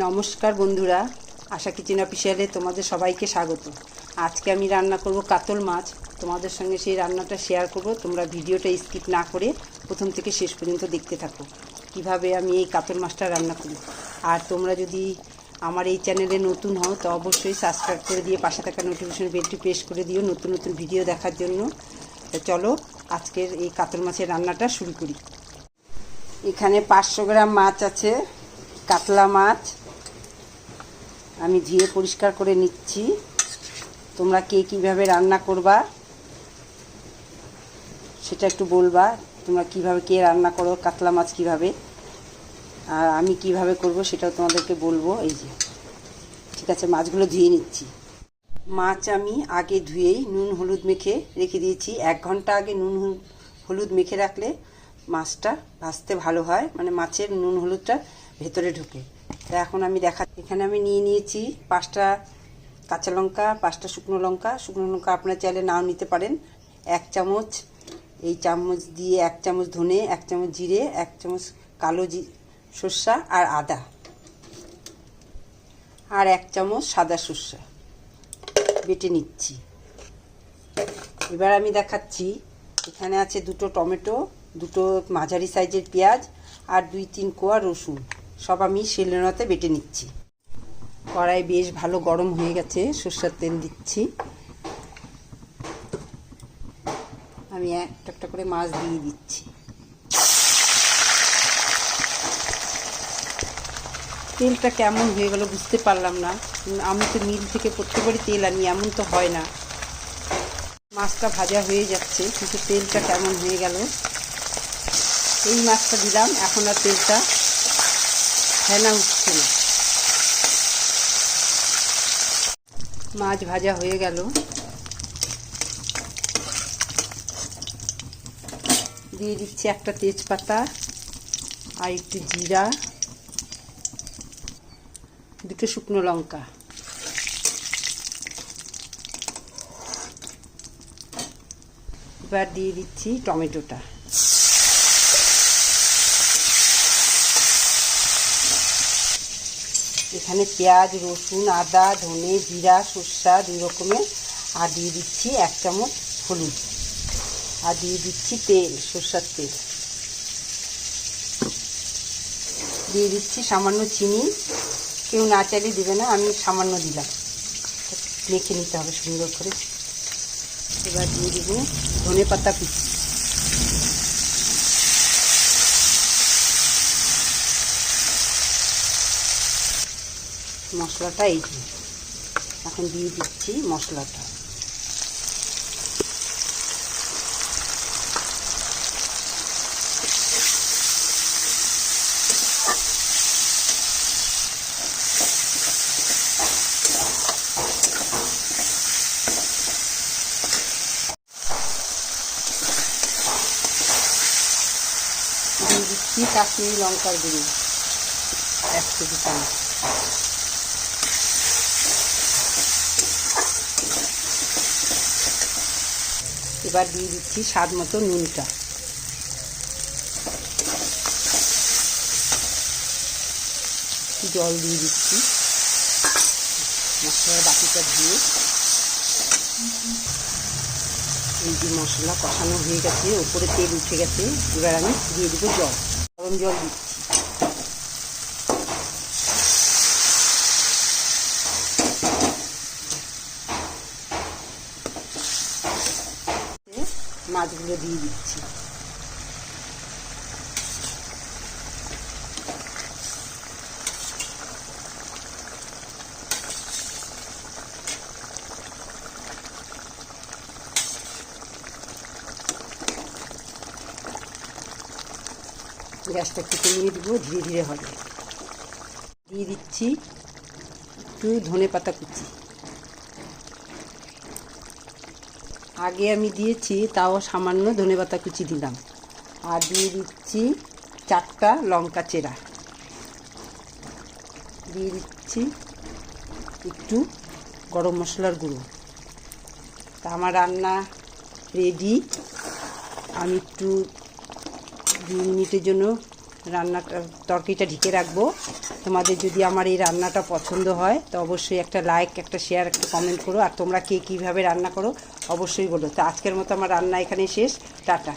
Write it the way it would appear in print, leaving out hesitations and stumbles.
নমস্কার বন্ধুরা, আশা কিচেন অফিসিয়ালে তোমাদের সবাইকে স্বাগত। আজকে আমি রান্না করব কাতল মাছ। তোমাদের সঙ্গে সেই রান্নাটা শেয়ার করব। তোমরা ভিডিওটা স্কিপ না করে প্রথম থেকে শেষ পর্যন্ত দেখতে থাকো কিভাবে আমি এই কাতল মাছটা রান্না করি। আর তোমরা যদি আমার এই চ্যানেলে নতুন হও তো অবশ্যই সাবস্ক্রাইব করে দিয়ে পাশে থাকা নোটিফিকেশন বেলটি প্রেস করে দিও নতুন নতুন ভিডিও দেখার জন্য। তো চলো আজকের এই কাতল মাছের রান্নাটা শুরু করি। এখানে 500 গ্রাম মাছ আছে, কাতলা মাছ। আমি ধুয়ে পরিষ্কার করে নিচ্ছি। তোমরা কে কীভাবে রান্না করবা সেটা একটু বলবা। তোমরা কিভাবে কে রান্না করো কাতলা মাছ কিভাবে, আর আমি কিভাবে করব সেটাও তোমাদেরকে বলবো। এই যে ঠিক আছে, মাছগুলো ধুয়ে নিচ্ছি। মাছ আমি আগে ধুয়েই নুন হলুদ মেখে রেখে দিয়েছি। 1 ঘন্টা আগে নুন হলুদ মেখে রাখলে মাছটা ভাজতে ভালো হয়, মানে মাছের নুন হলুদটা ভেতরে ঢোকে। তা এখন আমি এখানে আমি নিয়ে নিয়েছি 5টা কাঁচা লঙ্কা, 5টা শুকনো লঙ্কা। শুকনো লঙ্কা আপনারা চাইলে নাও নিতে পারেন। 1 চামচ, এই চামচ দিয়ে 1 চামচ ধনে, 1 চামচ জিরে, 1 চামচ কালো সর্ষা আর আদা, আর 1 চামচ সাদা সর্ষা বেটে নিচ্ছি। এবার আমি দেখাচ্ছি, এখানে আছে 2টো টমেটো, 2টো মাঝারি সাইজের পেঁয়াজ আর 2-3 কোয়া রসুন। সব আমি শিলনোড়াতে বেটে নিচ্ছি। কড়াই বেশ ভালো গরম হয়ে গেছে, সরষের তেল দিচ্ছি। আমি একটা করে মাছ দিয়ে দিচ্ছি। তেলটা কেমন হয়ে গেল বুঝতে পারলাম না। আমি তো মিল থেকে প্রত্যেকবারই তেল আনি, এমন তো হয় না। মাছটা ভাজা হয়ে যাচ্ছে কিন্তু তেলটা কেমন হয়ে গেল। এই মাছটা দিলাম, এখন আর তেলটা ফেনা উঠছে না। মাছ ভাজা হয়ে গেল। দিয়ে দিচ্ছি একটা তেজপাতা আর একটু জিরা, 2টো শুকনো লঙ্কা। এবার দিয়ে দিচ্ছি টমেটোটা। এখানে পেঁয়াজ, রসুন, আদা, ধনে, জিরা, সর্ষা 2 রকমের, আর দিয়ে দিচ্ছি 1 চামচ হলুদ, আর দিয়ে দিচ্ছি তেল, সর্ষার তেল। দিয়ে দিচ্ছি সামান্য চিনি, কেউ না চাইলে দেবে না, আমি সামান্য দিলাম। মেখে নিতে হবে সুন্দর করে। এবার দিয়ে দেব ধনে পাতা কুচি। মশলাটা এই যে এখন দিয়ে দিচ্ছি মশলাটা। দিয়ে দিচ্ছি কাশ্মীরি লঙ্কার গুঁড়ো 1 টেবিল চামচ। এবার দিয়ে দিচ্ছি স্বাদ মতো নুনটা। জল দিয়ে দিচ্ছি। মশলার বাটিটা ধুয়ে এই যে মশলা কষানো হয়ে গেছে, ওপরে তেল উঠে গেছে। এবার আমি দিয়ে দেবো জল, গরম জল দিচ্ছি। মাছগুলো দিয়ে দিচ্ছি। গ্যাসটা একটু কমিয়ে দিব, ধীরে ধীরে হবে। দিয়ে দিচ্ছি একটু ধনে পাতা কুচি। আগে আমি দিয়েছি, তাও সামান্য ধনে পাতা কুচি দিলাম। আর দিয়ে দিচ্ছি 4টা লঙ্কা চেরা। দিয়ে দিচ্ছি একটু গরম মশলার গুঁড়ো। তা আমার রান্না রেডি। আমি একটু 2 মিনিটের জন্য রান্নাটা তরকারিটা ঢেকে রাখবো। তোমাদের যদি আমার এই রান্নাটা পছন্দ হয় তো অবশ্যই একটা লাইক, একটা শেয়ার, একটা কমেন্ট করো। আর তোমরা কে কীভাবে রান্না করো অবশ্যই বলো। তো আজকের মতো আমার রান্না এখানেই শেষ। টাটা।